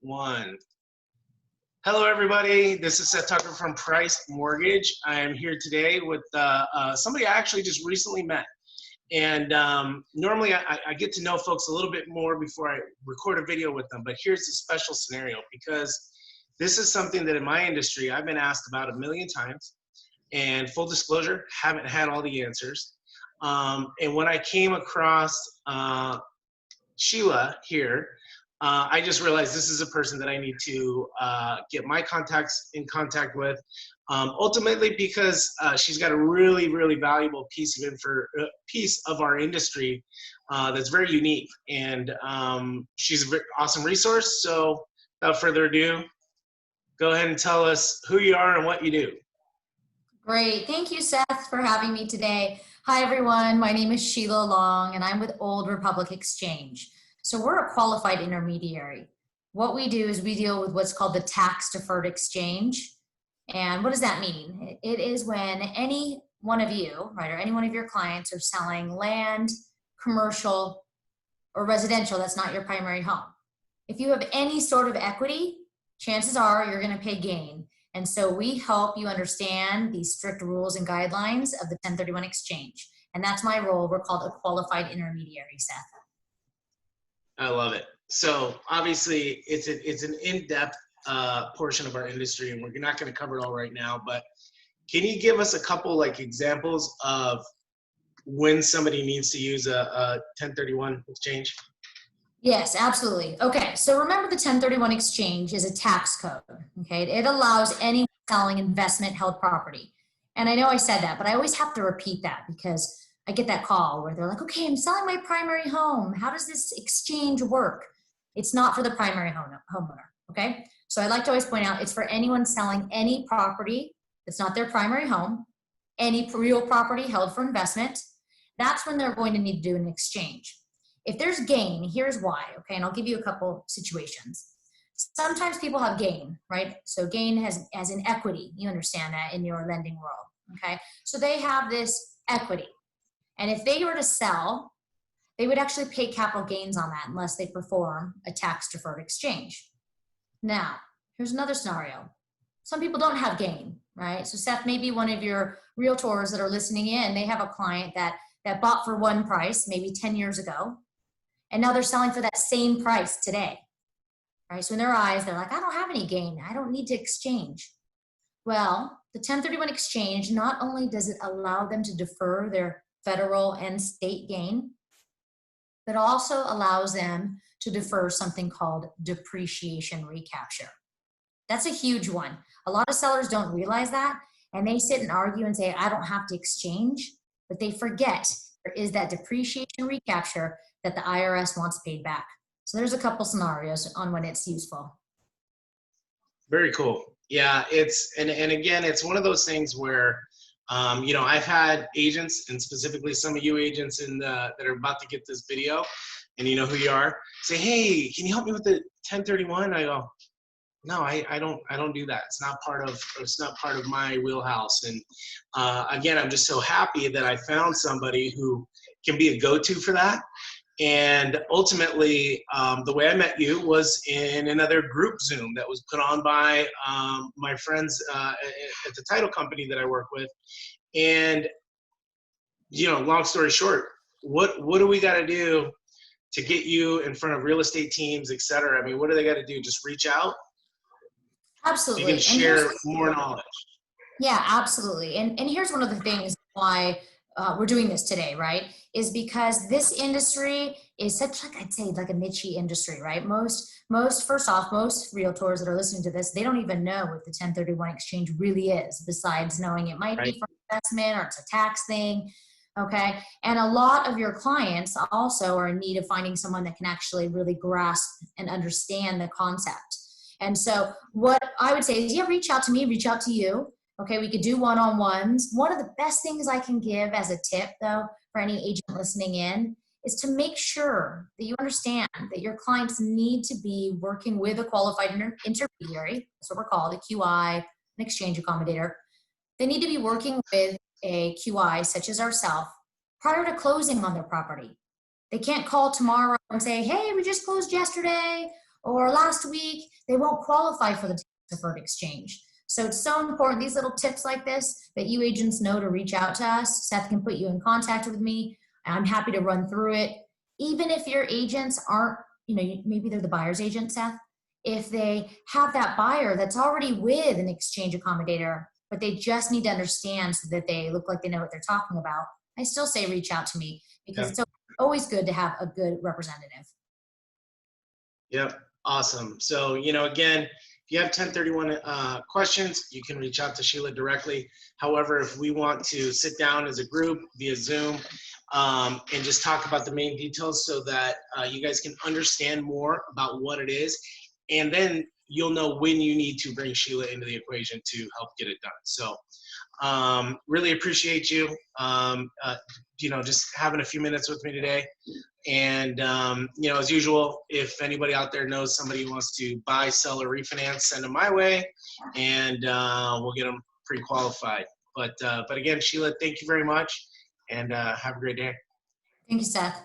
One. Hello, everybody. This is Seth Tucker from Price Mortgage. I am here today with somebody I actually just recently met. And normally I get to know folks a little bit more before I record a video with them. But here's a special scenario because this is something that in my industry I've been asked about a million times. And full disclosure, haven't had all the answers. And when I came across Sheila here, I just realized this is a person that I need to get my contacts in contact with, ultimately because she's got a really, really valuable piece of our industry that's very unique, and she's a very awesome resource. So without further ado, go ahead and tell us who you are and what you do. Great. Thank you, Seth, for having me today. Hi, everyone. My name is Sheila Long, and I'm with Old Republic Exchange. So we're a qualified intermediary. What we do is we deal with what's called the tax-deferred exchange. And what does that mean? It is when any one of you, right, or any one of your clients are selling land, commercial, or residential that's not your primary home. If you have any sort of equity, chances are you're going to pay gain. And so we help you understand these strict rules and guidelines of the 1031 exchange. And that's my role. We're called a qualified intermediary, Seth. I love it. So obviously it's an in-depth portion of our industry, and we're not going to cover it all right now, but can you give us a couple like examples of when somebody needs to use a 1031 exchange? Yes, absolutely. Okay, so remember the 1031 exchange is a tax code, okay? It allows anyone selling investment held property. And I know I said that, but I always have to repeat that because I get that call where they're like, okay, I'm selling my primary home. How does this exchange work? It's not for the primary homeowner, okay? So I like to always point out it's for anyone selling any property that's not their primary home, any real property held for investment. That's when they're going to need to do an exchange. If there's gain, here's why, okay? And I'll give you a couple situations. Sometimes people have gain, right? So gain as in equity. You understand that in your lending world, okay? So they have this equity. And if they were to sell, they would actually pay capital gains on that unless they perform a tax-deferred exchange. Now, here's another scenario. Some people don't have gain, right? So Seth, maybe one of your realtors that are listening in, they have a client that bought for one price maybe 10 years ago, and now they're selling for that same price today, right? So in their eyes, they're like, I don't have any gain. I don't need to exchange. Well, the 1031 exchange, not only does it allow them to defer their federal and state gain, but also allows them to defer something called depreciation recapture. That's a huge one. A lot of sellers don't realize that, and they sit and argue and say, I don't have to exchange, but they forget there is that depreciation recapture that the IRS wants paid back. So there's a couple scenarios on when it's useful. Very cool. Yeah, and again, it's one of those things where, you know, I've had agents, and specifically some of you agents that are about to get this video, and you know who you are, say, hey, can you help me with the 1031? I go, no, I don't do that. It's not part of my wheelhouse. And again, I'm just so happy that I found somebody who can be a go-to for that. And ultimately, the way I met you was in another group Zoom that was put on by my friends at the title company that I work with. And, you know, long story short, what do we got to do to get you in front of real estate teams, et cetera? I mean, what do they got to do? Just reach out? Absolutely. You can share more knowledge. Yeah, absolutely. And here's one of the things why we're doing this today, right? Is because this industry is such, like I'd say, like a niche industry, right? First off, most realtors that are listening to this, they don't even know what the 1031 exchange really is, besides knowing it might be for investment or it's a tax thing, okay? And a lot of your clients also are in need of finding someone that can actually really grasp and understand the concept. And so what I would say is, yeah, reach out to me, reach out to you. Okay, we could do one-on-ones. One of the best things I can give as a tip, though, for any agent listening in, is to make sure that you understand that your clients need to be working with a qualified intermediary. That's what we're called, a QI, an exchange accommodator. They need to be working with a QI, such as ourselves, prior to closing on their property. They can't call tomorrow and say, hey, we just closed yesterday, or last week, they won't qualify for the tax-deferred exchange. So it's so important, these little tips like this, that you agents know to reach out to us. Seth can put you in contact with me. I'm happy to run through it. Even if your agents aren't, maybe they're the buyer's agent, Seth. If they have that buyer that's already with an exchange accommodator, but they just need to understand so that they look like they know what they're talking about, I still say reach out to me, because it's always good to have a good representative. Yep. Awesome. So, again, if you have 1031 questions, you can reach out to Sheila directly. However, if we want to sit down as a group via Zoom and just talk about the main details so that you guys can understand more about what it is, and then you'll know when you need to bring Sheila into the equation to help get it done. So really appreciate you, just having a few minutes with me today. And, as usual, if anybody out there knows somebody who wants to buy, sell, or refinance, send them my way, and we'll get them pre-qualified. But again, Sheila, thank you very much, and have a great day. Thank you, Seth.